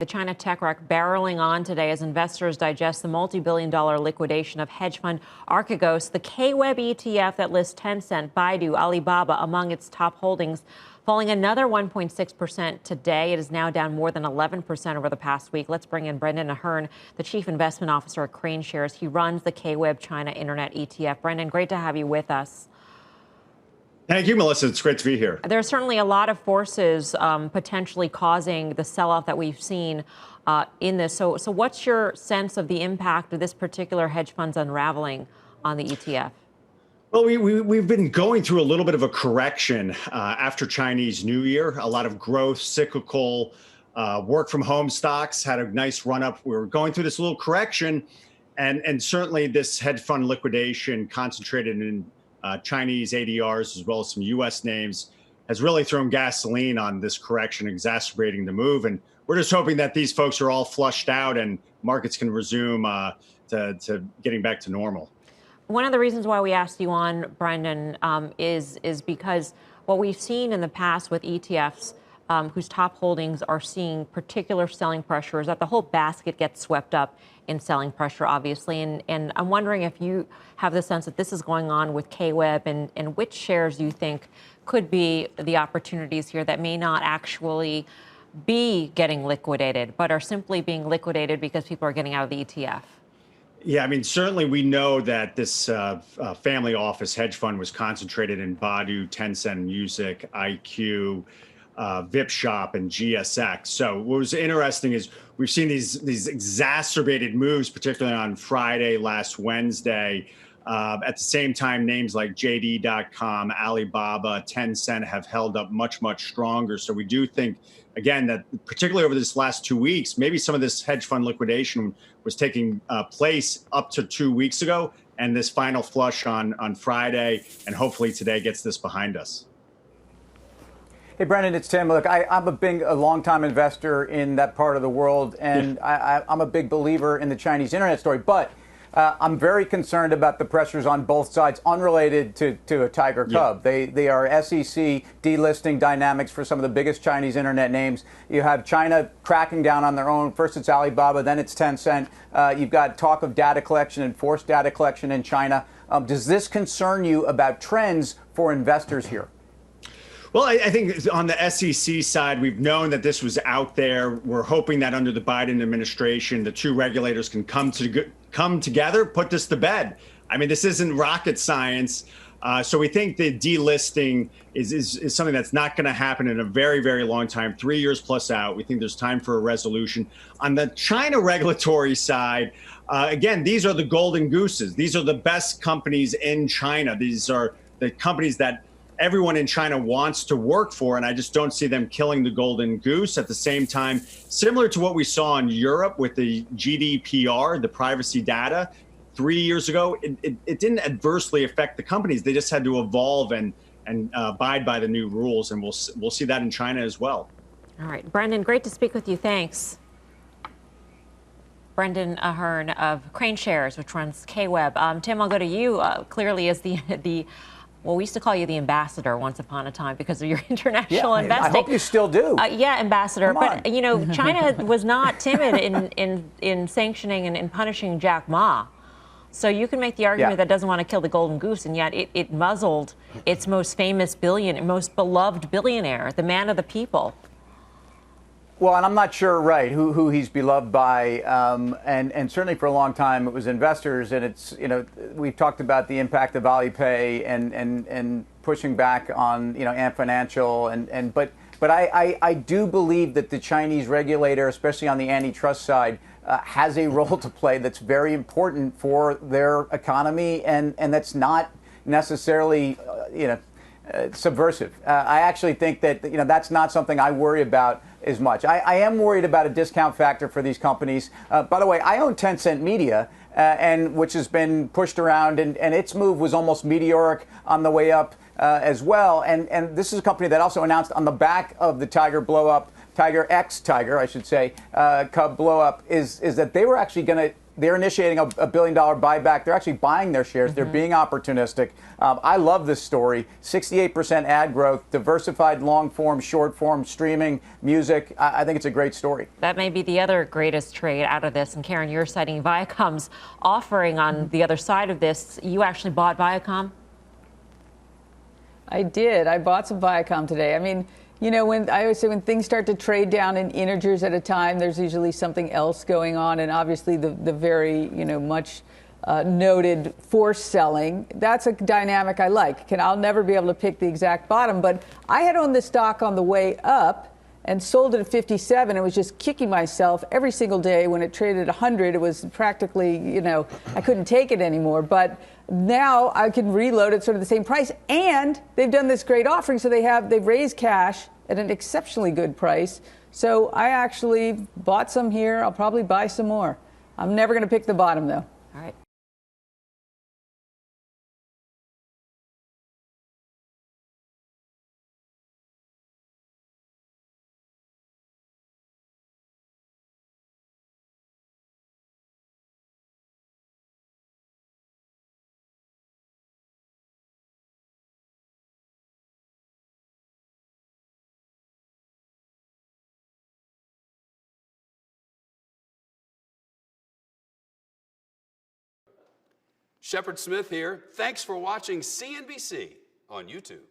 The China tech wreck barreling on today as investors digest the multi-billion-dollar liquidation of hedge fund Archegos, the K-Web ETF that lists Tencent, Baidu, Alibaba among its top holdings, falling another 1.6% today. It is now down more than 11% over the past week. Let's bring in Brendan Ahern, the Chief Investment Officer at Crane Shares. He runs the K-Web China Internet ETF. Brendan, great to have you with us. Thank you, Melissa. It's great to be here. There are certainly a lot of forces potentially causing the sell-off that we've seen in this. So what's your sense of the impact of this particular hedge fund's unraveling on the ETF? Well, we've been going through a little bit of a correction after Chinese New Year. A lot of growth, cyclical, work from home stocks had a nice run up. We were going through this little correction, and certainly this hedge fund liquidation concentrated in Chinese ADRs as well as some U.S. names has really thrown gasoline on this correction, exacerbating the move. And we're just hoping that these folks are all flushed out and markets can resume to getting back to normal. One of the reasons why we asked you on, Brendan, is because what we've seen in the past with ETFs whose top holdings are seeing particular selling pressure is that the whole basket gets swept up in selling pressure, obviously. And I'm wondering if you have the sense that this is going on with K-Web and which shares you think could be the opportunities here that may not actually be getting liquidated, but are simply being liquidated because people are getting out of the ETF. Yeah, I mean, certainly we know that this family office hedge fund was concentrated in Baidu, Tencent Music, IQ, VipShop, and GSX. So what was interesting is we've seen these exacerbated moves, particularly on Friday, last Wednesday. At the same time, names like JD.com, Alibaba, Tencent have held up much, much stronger. So we do think, again, that particularly over this last 2 weeks, maybe some of this hedge fund liquidation was taking place up to 2 weeks ago. And this final flush on Friday, and hopefully today gets this behind us. Hey, Brendan, it's Tim. Look, I'm a longtime investor in that part of the world, and I'm a big believer in the Chinese internet story. But I'm very concerned about the pressures on both sides, unrelated to a Tiger Cub. They are SEC delisting dynamics for some of the biggest Chinese internet names. You have China cracking down on their own. First it's Alibaba, then it's Tencent. You've got talk of data collection and forced data collection in China. Does this concern you about trends for investors here? Well, I think on the SEC side, we've known that this was out there. We're hoping that under the Biden administration, the two regulators can come together, put this to bed. I mean, this isn't rocket science. So we think the delisting is something that's not going to happen in a very, very long time, 3 years plus out. We think there's time for a resolution. On the China regulatory side, again, these are the golden gooses. These are the best companies in China. These are the companies that everyone in China wants to work for, and I just don't see them killing the golden goose. At the same time, similar to what we saw in Europe with the GDPR, the privacy data, 3 years ago, it didn't adversely affect the companies. They just had to evolve and abide by the new rules, and we'll see that in China as well. All right, Brendan, great to speak with you. Thanks. Brendan Ahern of Crane Shares, which runs K-Web. Tim, I'll go to you. Clearly, as the well, we used to call you the ambassador once upon a time because of your international investing. I hope you still do. Yeah, ambassador. But, you know, China was not timid in sanctioning and in punishing Jack Ma. So you can make the argument that doesn't want to kill the golden goose, and yet it muzzled its most famous most beloved billionaire, the man of the people. Well, and I'm not sure, who he's beloved by, and certainly for a long time it was investors, and it's, we've talked about the impact of Alipay and pushing back on, Ant Financial, but I do believe that the Chinese regulator, especially on the antitrust side, has a role to play that's very important for their economy, and that's not necessarily, subversive. I actually think that, that's not something I worry about as much. I am worried about a discount factor for these companies. By the way, I own Tencent Media, and which has been pushed around, and its move was almost meteoric on the way up as well. And this is a company that also announced on the back of the Tiger blow up, Tiger, I should say, Cub blow up, is that they were actually going to they're initiating a $1 billion buyback. They're actually buying their shares. They're being opportunistic. I love this story. 68% ad growth, diversified long form, short form, streaming, music. I think it's a great story. That may be the other greatest trade out of this. And Karen, you're citing Viacom's offering on the other side of this. You actually bought Viacom? I did. I bought some Viacom today. I mean, you know, when I always say when things start to trade down in integers at a time, there's usually something else going on. And obviously the very, you know, much noted forced selling, that's a dynamic I like. I'll never be able to pick the exact bottom, but I had owned this stock on the way up and sold it at 57. It was just kicking myself every single day. When it traded at 100, it was practically, you know, I couldn't take it anymore. But now I can reload at sort of the same price. And they've done this great offering. So they've raised cash at an exceptionally good price. So I actually bought some here. I'll probably buy some more. I'm never going to pick the bottom, though. All right. Shepard Smith here. Thanks for watching CNBC on YouTube.